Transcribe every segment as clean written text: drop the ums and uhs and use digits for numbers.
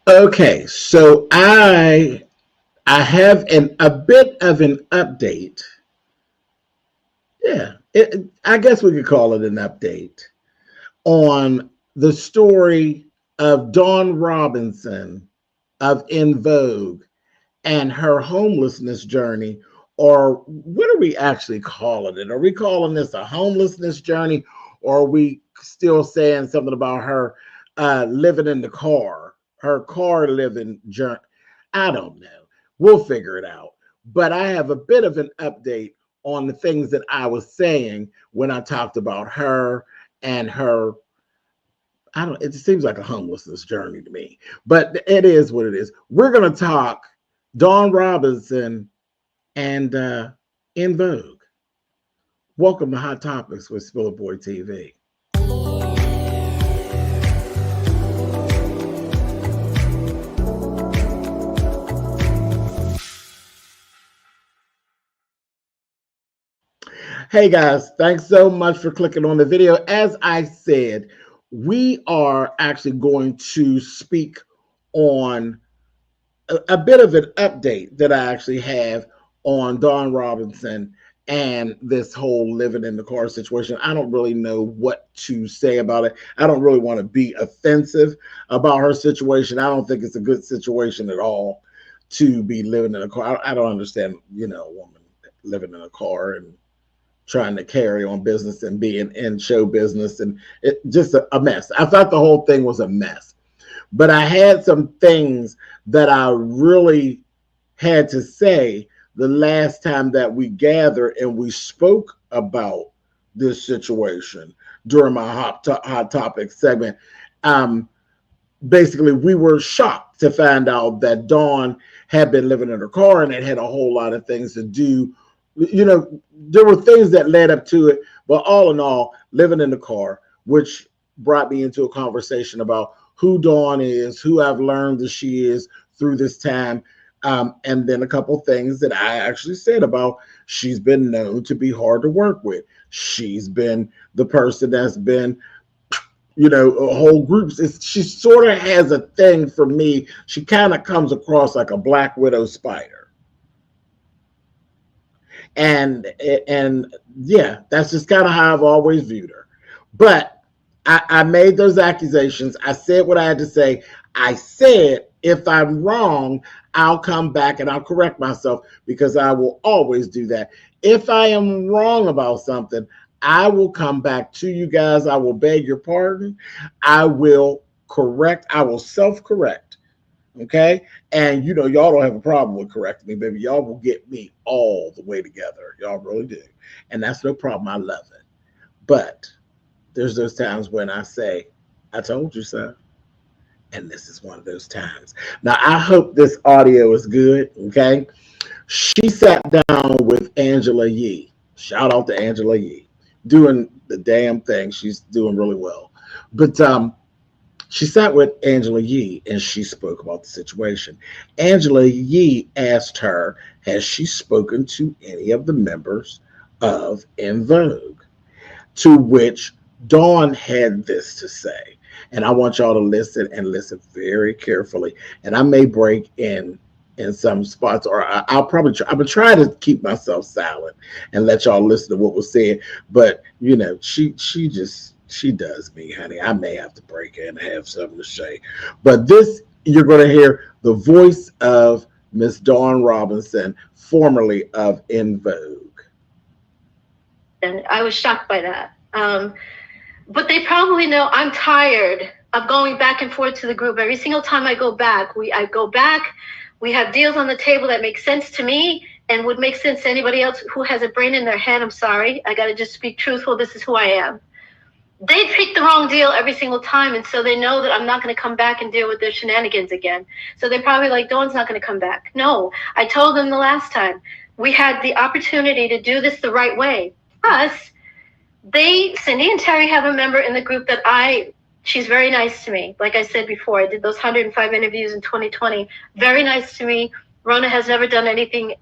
Okay, so I have a bit of an update. Yeah, I guess we could call it an update on the story of Dawn Robinson of En Vogue and her homelessness journey. Or what are we actually calling it? Are we calling this a homelessness journey, or are we still saying something about her living in the car, her car living journey? I don't know. We'll figure it out. But I have a bit of an update on the things that I was saying when I talked about her and her. I don't. It seems like a homelessness journey to me, but it is what it is. We're gonna talk Dawn Robinson and En Vogue. Welcome to Hot Topics with SpillitBoy TV. Hey guys, thanks so much for clicking on the video. As I said, we are actually going to speak on a bit of an update that I actually have on Dawn Robinson and this whole living in the car situation. I don't really know what to say about it. I don't really want to be offensive about her situation. I don't think it's a good situation at all to be living in a car. I don't understand, a woman living in a car and trying to carry on business and being in show business, and it just a mess. I thought the whole thing was a mess. But I had some things that I really had to say the last time that we gathered and we spoke about this situation during my hot topic segment. Um, Basically, we were shocked to find out that Dawn had been living in her car, and it had a whole lot of things to do. There were things that led up to it, but all in all, living in the car, which brought me into a conversation about who Dawn is, who I've learned that she is through this time. And then a couple things that I actually said about she's been known to be hard to work with. She's been the person that's been, whole groups. She sort of has a thing for me. She kind of comes across like a Black Widow spider. And yeah, that's just kind of how I've always viewed her. But I made those accusations. I said what I had to say. I said if I'm wrong, I'll come back and I'll correct myself, because I will always do that. If I am wrong about something, I will come back to you guys. I will beg your pardon. I will correct. I will self-correct. Okay. And y'all don't have a problem with correcting me, baby. Y'all will get me all the way together. Y'all really do. And that's no problem. I love it. But there's those times when I say, I told you so. And this is one of those times. Now, I hope this audio is good. Okay. She sat down with Angela Yee. Shout out to Angela Yee. Doing the damn thing. She's doing really well. But she sat with Angela Yee and she spoke about the situation. Angela Yee asked her, has she spoken to any of the members of En Vogue? To which Dawn had this to say. And I want y'all to listen and listen very carefully. And I may break in some spots, or I'll probably try. I'm gonna try to keep myself silent and let y'all listen to what was said. But she does me, honey. I may have to break in and have something to say. But this, you're going to hear the voice of Miss Dawn Robinson, formerly of En Vogue. And I was shocked by that. But they probably know I'm tired of going back and forth to the group. Every single time I go back, we have deals on the table that make sense to me and would make sense to anybody else who has a brain in their head. I'm sorry. I got to just be truthful. This is who I am. They pick the wrong deal every single time, and so they know that I'm not going to come back and deal with their shenanigans again. So they're probably like, Dawn's not going to come back. No, I told them the last time. We had the opportunity to do this the right way. Plus, Cindy and Terry have a member in the group that she's very nice to me. Like I said before, I did those 105 interviews in 2020. Very nice to me. Rona has never done anything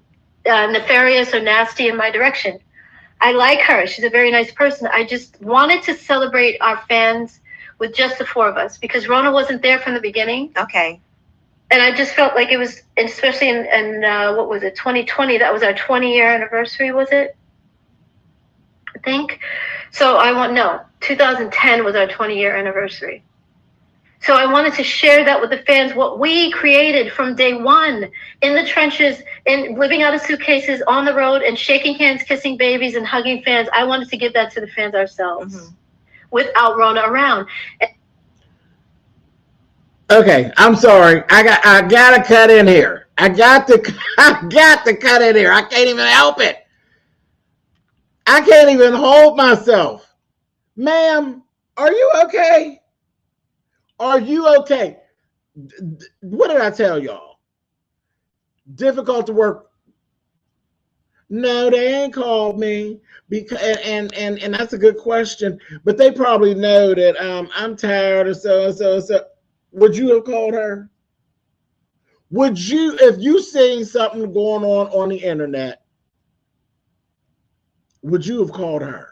nefarious or nasty in my direction. I like her. She's a very nice person. I just wanted to celebrate our fans with just the four of us, because Rona wasn't there from the beginning. Okay. And I just felt like it was, especially in what was it, 2020, that was our 20-year anniversary, was it? I think. So 2010 was our 20-year anniversary. So I wanted to share that with the fans, what we created from day one, in the trenches, in living out of suitcases, on the road, and shaking hands, kissing babies, and hugging fans. I wanted to give that to the fans ourselves, without Rona around. Okay, I'm sorry. I gotta cut in here. I got to cut in here. I can't even help it. I can't even hold myself. Ma'am, are you okay? Are you okay? What did I tell y'all? Difficult to work. No, they ain't called me because, and that's a good question. But they probably know that I'm tired or so. Would you have called her? Would you, if you seen something going on the internet? Would you have called her?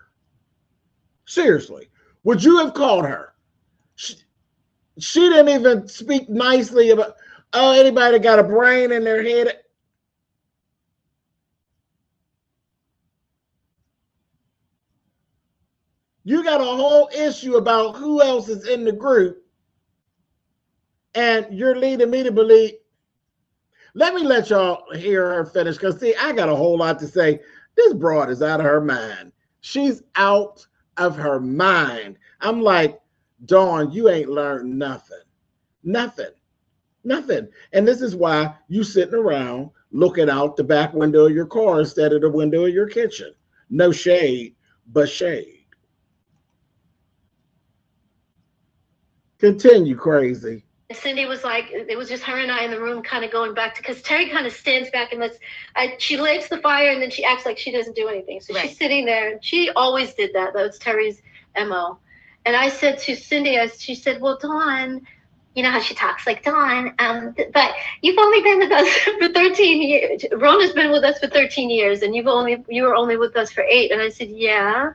Seriously, would you have called her? She didn't even speak nicely about, oh, anybody got a brain in their head. You got a whole issue about who else is in the group, and you're leading me to believe. Let me let y'all hear her finish, because see, I got a whole lot to say. This broad is out of her mind. She's out of her mind. I'm like, Dawn, you ain't learned nothing. And this is why you sitting around looking out the back window of your car instead of the window of your kitchen. No shade, but shade. Continue, crazy. Cindy was like, it was just her and I in the room, kind of going back to, because Terry kind of stands back and she lights the fire and then she acts like she doesn't do anything. So she's sitting there, and she always did that. That was Terry's MO. And I said to Cindy, she said, well, Dawn, you know how she talks, like, Dawn, but you've only been with us for 13 years. Rona's been with us for 13 years, and you were only with us for 8. And I said, yeah,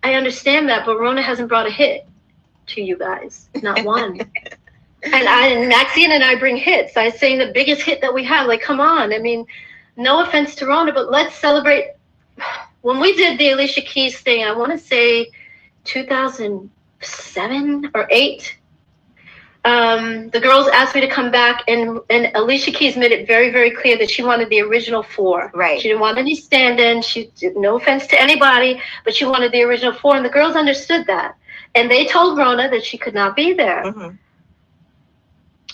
I understand that, but Rona hasn't brought a hit to you guys, not one. And Maxine and I bring hits. I say the biggest hit that we have, like, come on. I mean, no offense to Rona, but let's celebrate. When we did the Alicia Keys thing, I want to say 2007 or 8, the girls asked me to come back, and Alicia Keys made it very, very clear that she wanted the original 4. Right. She didn't want any stand-in. No offense to anybody, but she wanted the original 4, and the girls understood that. And they told Rona that she could not be there. Mm-hmm.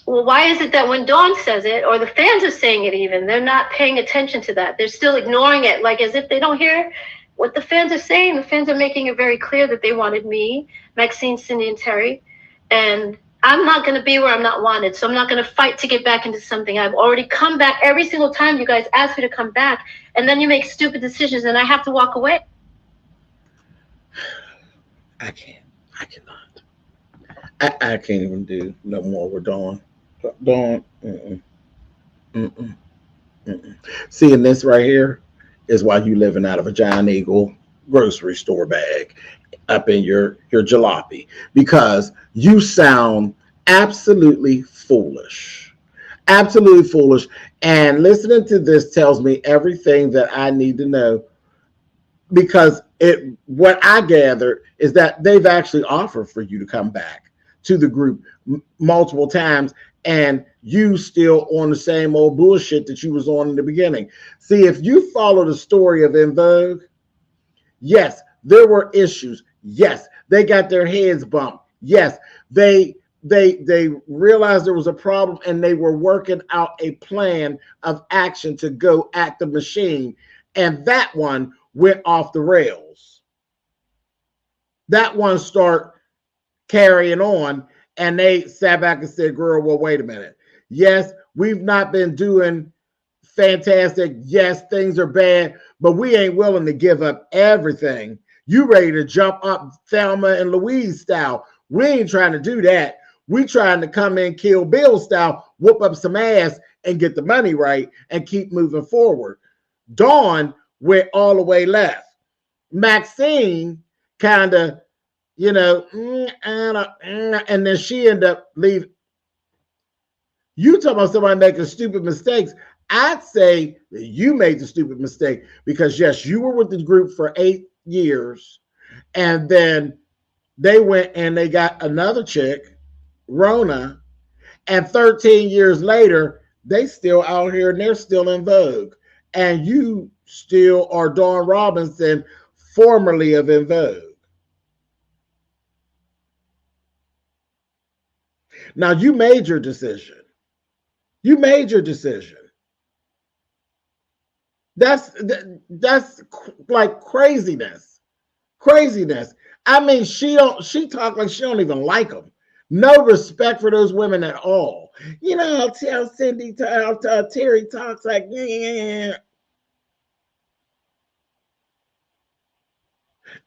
Well, why is it that when Dawn says it, or the fans are saying it even, they're not paying attention to that? They're still ignoring it, like as if they don't hear what the fans are saying. The fans are making it very clear that they wanted me, Maxine, Cindy, and Terry. And I'm not going to be where I'm not wanted, so I'm not going to fight to get back into something. I've already come back every single time you guys ask me to come back, and then you make stupid decisions, and I have to walk away. I cannot. I can't even do no more with Dawn. Dawn. Seeing this right here is why you living out of a Giant Eagle grocery store bag up in your jalopy, because you sound absolutely foolish. Absolutely foolish. And listening to this tells me everything that I need to know, because what I gathered is that they've actually offered for you to come back to the group multiple times, and you still on the same old bullshit that you was on in the beginning. See, if you follow the story of En Vogue, yes, there were issues. Yes, they got their heads bumped. Yes, they realized there was a problem, and they were working out a plan of action to go at the machine, and that one went off the rails. That one started carrying on, and they sat back and said, girl, well, wait a minute. Yes, we've not been doing fantastic. Yes, things are bad, but we ain't willing to give up everything. You ready to jump up Thelma and Louise style. We ain't trying to do that. We trying to come in Kill Bill style, whoop up some ass and get the money right and keep moving forward. Dawn went all the way left. Maxine kind of, and then she ended up leaving. You talk about somebody making stupid mistakes. I'd say that you made the stupid mistake because yes, you were with the group for 8 years, and then they went and they got another chick, Rona, and 13 years later, they still out here and they're still in vogue. And you still are Dawn Robinson, formerly of En Vogue. Now you made your decision. You made your decision. That's like craziness. Craziness. I mean, she talk like she don't even like them. No respect for those women at all. You know, I'll tell Cindy, Terry talks like, yeah.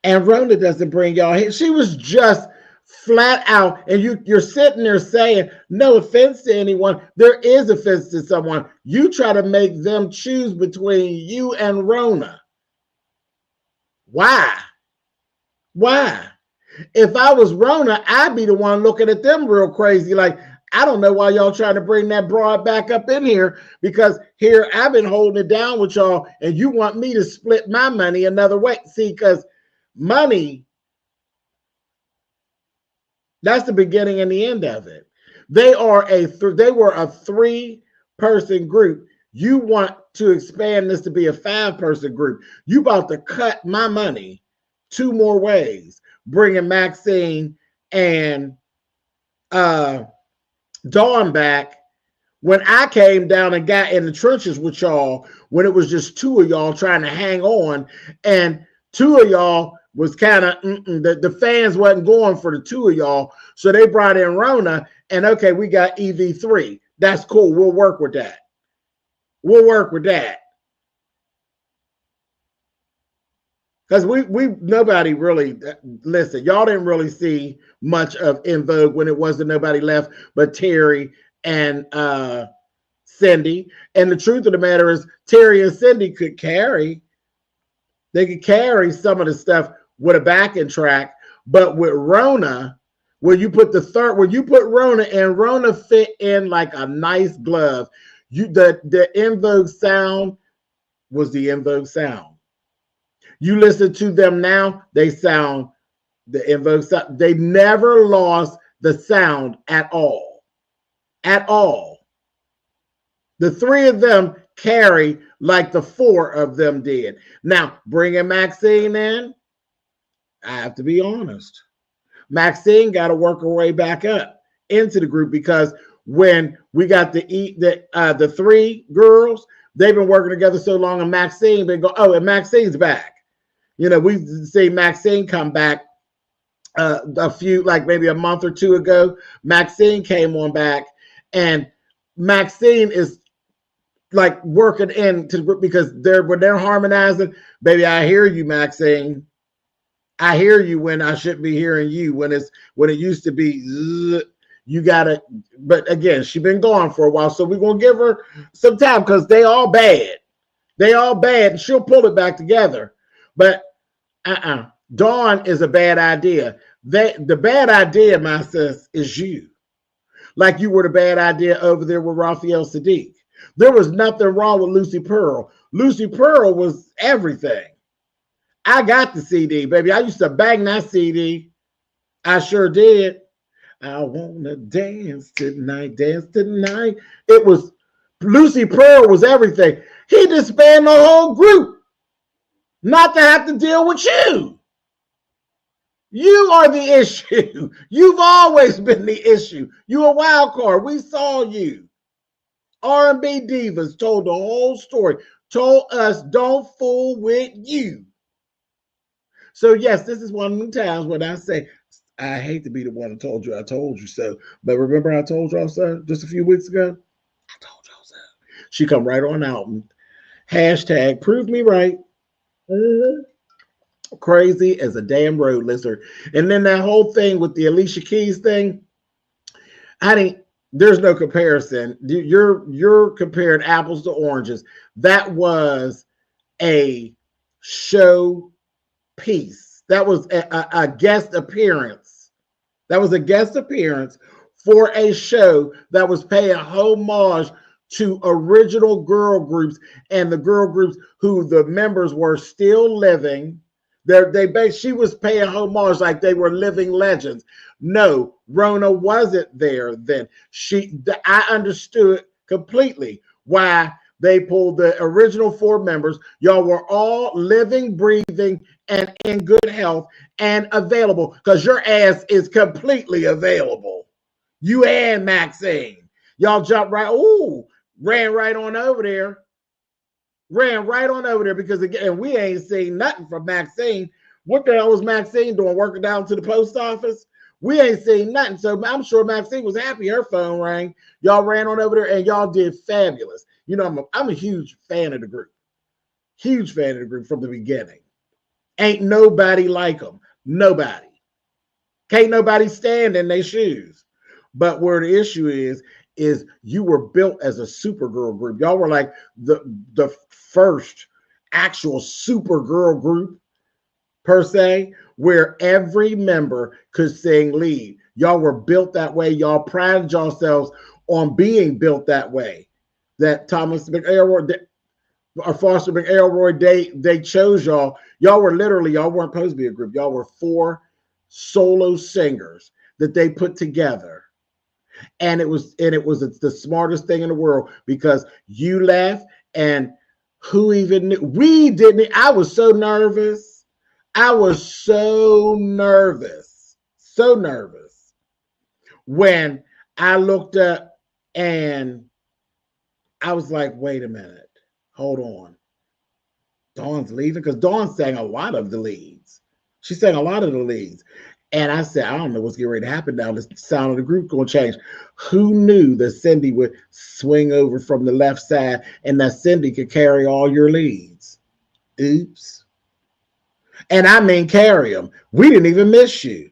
And Rhonda doesn't bring y'all here. She was just flat out, and you're sitting there saying, no offense to anyone. There is offense to someone. You try to make them choose between you and Rona. Why? Why? If I was Rona, I'd be the one looking at them real crazy. Like, I don't know why y'all trying to bring that broad back up in here, because here I've been holding it down with y'all and you want me to split my money another way. See, because money, that's the beginning and the end of it. They were a 3-person group. You want to expand this to be a 5-person group. You about to cut my money 2 more ways, bringing Maxine and Dawn back, when I came down and got in the trenches with y'all, when it was just 2 of y'all trying to hang on, and 2 of y'all was kind of, the fans wasn't going for the 2 of y'all, so they brought in Rona, and okay, we got EV3. That's cool. We'll work with that. We'll work with that. Because nobody really, listen, y'all didn't really see much of En Vogue when it wasn't nobody left but Terry and Cindy. And the truth of the matter is, Terry and Cindy could carry some of the stuff with a backing track. But with Rona, when you put Rona in, Rona fit in like a nice glove. The En Vogue sound was the En Vogue sound. You listen to them now, they sound the En Vogue sound. They never lost the sound at all. At all. The 3 of them carry like the 4 of them did. Now, bringing Maxine in, I have to be honest. Maxine got to work her way back up into the group, because when we got the 3 girls, they've been working together so long, and Maxine been go, oh, and Maxine's back. You know, we see Maxine come back a few, like maybe a month or 2 ago. Maxine came on back, and Maxine is like working into the group, because when they're harmonizing, baby, I hear you, Maxine. I hear you when I shouldn't be hearing you. When it used to be, you gotta. But again, she's been gone for a while, so we're gonna give her some time, because they all bad. They all bad, and she'll pull it back together. But Dawn is a bad idea. The bad idea, my sis, is you. Like you were the bad idea over there with Raphael Sadiq. There was nothing wrong with Lucy Pearl. Lucy Pearl was everything. I got the CD, baby. I used to bang that CD. I sure did. I wanna dance tonight, dance tonight. It was, Lucy Pearl was everything. He disbanded the whole group not to have to deal with you. You are the issue. You've always been the issue. You a wild card. We saw you. R&B Divas told the whole story. Told us, don't fool with you. So yes, this is one of the times when I say, I hate to be the one that told you I told you so. But remember I told y'all so just a few weeks ago? I told y'all so. She come right on out and hashtag prove me right. Crazy as a damn road lizard. And then that whole thing with the Alicia Keys thing, there's no comparison. You're comparing apples to oranges. That was a show piece. That was a guest appearance. That was a guest appearance for a show that was paying homage to original girl groups and the girl groups who the members were still living. She was paying homage like they were living legends. No, Rona wasn't there then. I understood completely why they pulled the original 4 members. Y'all were all living, breathing, and in good health and available because your ass is completely available. You and Maxine. Y'all jumped right, ran right on over there. Ran right on over there because, again, we ain't seen nothing from Maxine. What the hell was Maxine doing, working down to the post office? We ain't seen nothing. So I'm sure Maxine was happy her phone rang. Y'all ran on over there and y'all did fabulous. You know, I'm a huge fan of the group. Huge fan of the group from the beginning. Ain't nobody like them. Nobody. Can't nobody stand in their shoes. But where the issue is you were built as a Supergirl group. Y'all were like the first actual Supergirl group, per se, where every member could sing lead. Y'all were built that way. Y'all prided yourselves on being built that way. That Thomas McElroy or Foster McElroy, they chose y'all. Y'all were literally, y'all weren't supposed to be a group. Y'all were 4 solo singers that they put together. And it was the smartest thing in the world because you left and who even knew? We didn't. I was so nervous. So nervous when I looked up and I was like, wait a minute, hold on. Dawn's leaving because Dawn sang a lot of the leads. She sang a lot of the leads. And I said, I don't know what's getting ready to happen now. The sound of the group going to change. Who knew that Cindy would swing over from the left side and that Cindy could carry all your leads? Oops. And I mean carry them. We didn't even miss you.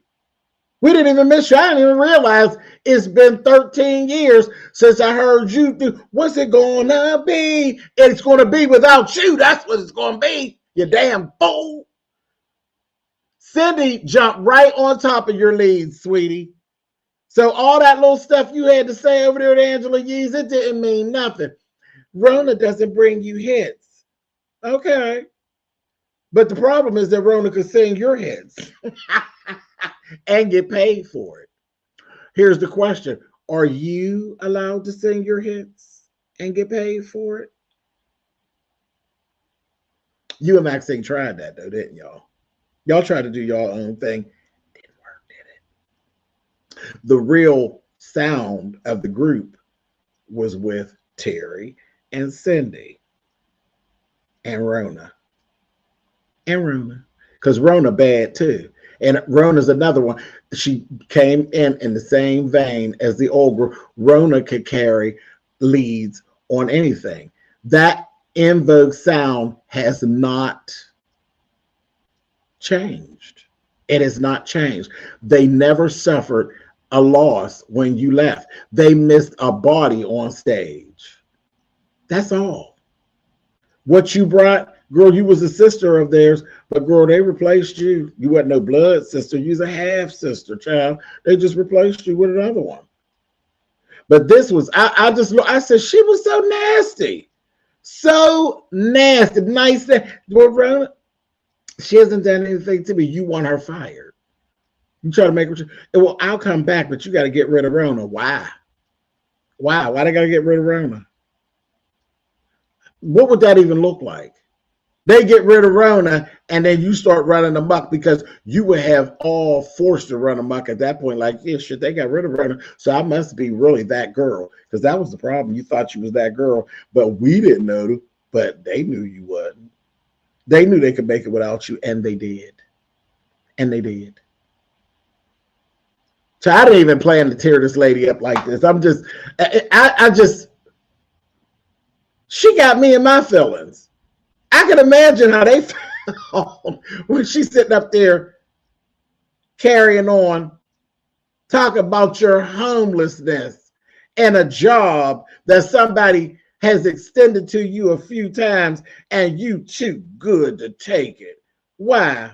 I didn't even realize it's been 13 years since I heard you do. What's it going to be? It's going to be without you. That's what it's going to be. You damn fool. Cindy jumped right on top of your leads, sweetie. So all that little stuff you had to say over there to Angela Yees, it didn't mean nothing. Rona doesn't bring you hits. Okay. But the problem is that Rona could sing your hits and get paid for it. Here's the question. Are you allowed to sing your hits and get paid for it? You and Maxine tried that, though, didn't y'all? Y'all tried to do your own thing. Didn't work, did it? The real sound of the group was with Terry and Cindy and Rona. Because Rona bad too. And Rona's another one. She came in the same vein as the old group. Rona could carry leads on anything. That En Vogue sound has not changed. It has not changed. They never suffered a loss when you left. They missed a body on stage. That's all. What you brought, girl, you was a sister of theirs, but girl, they replaced you. You wasn't no blood sister. You was a half sister, child. They just replaced you with another one. But this was, I said, she was so nasty. So nasty. Nice. Well, she hasn't done anything to me. You want her fired. You try to make her, well, I'll come back, but you got to get rid of Rona. Why? Why they got to get rid of Rona? What would that even look like? They get rid of Rona and then you start running amok because you would have all forced to run amok at that point. Like, yeah, shit, they got rid of Rona. So I must be really that girl. Because that was the problem. You thought you was that girl, but we didn't know, but they knew you wasn't. They knew they could make it without you, and they did. And they did. So I didn't even plan to tear this lady up like this. I just, she got me in my feelings. I can imagine how they felt when she's sitting up there carrying on, talking about your homelessness and a job that somebody has extended to you a few times and you too good to take it. Why?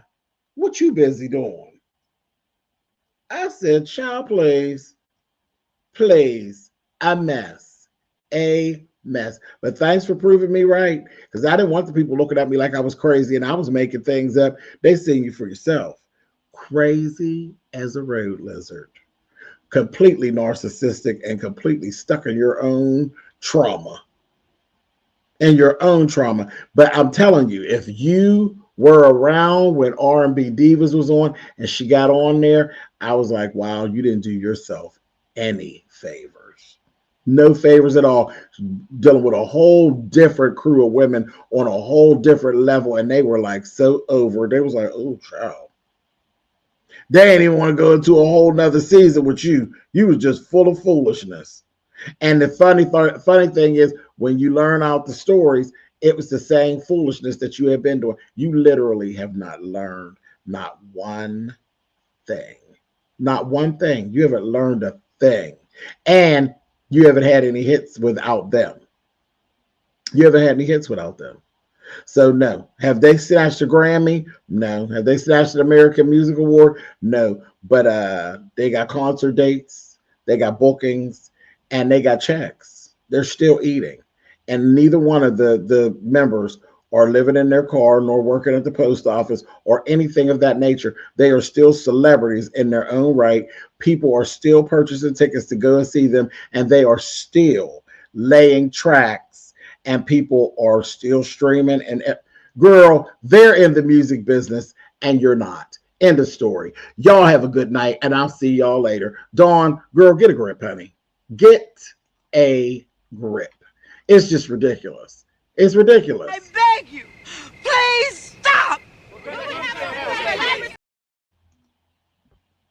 What you busy doing? I said, child, please. Please, a mess. A mess. But thanks for proving me right, because I didn't want the people looking at me like I was crazy and I was making things up. They seen you for yourself. Crazy as a road lizard. Completely narcissistic and completely stuck in your own trauma. In your own trauma. But I'm telling you, if you were around when R&B Divas was on and she got on there, I was like, wow, you didn't do yourself any favors. No favors at all. Dealing with a whole different crew of women on a whole different level. And they were like so over. They was like, oh, child. They ain't even want to go into a whole nother season with you. You was just full of foolishness. And the funny thing is, when you learn out the stories, it was the same foolishness that you had been doing. You literally have not learned not one thing. Not one thing. You haven't learned a thing. And you haven't had any hits without them. You haven't had any hits without them. So no. Have they snatched a Grammy? No. Have they snatched an American Music Award? No. But they got concert dates, they got bookings, and they got checks. They're still eating. And neither one of the members are living in their car nor working at the post office or anything of that nature. They are still celebrities in their own right. People are still purchasing tickets to go and see them, and they are still laying tracks, and people are still streaming. And girl, they're in the music business and you're not. End of story. Y'all have a good night, and I'll see y'all later. Dawn, girl, get a grip, honey. Get a grip. It's just ridiculous. It's ridiculous. I beg you, please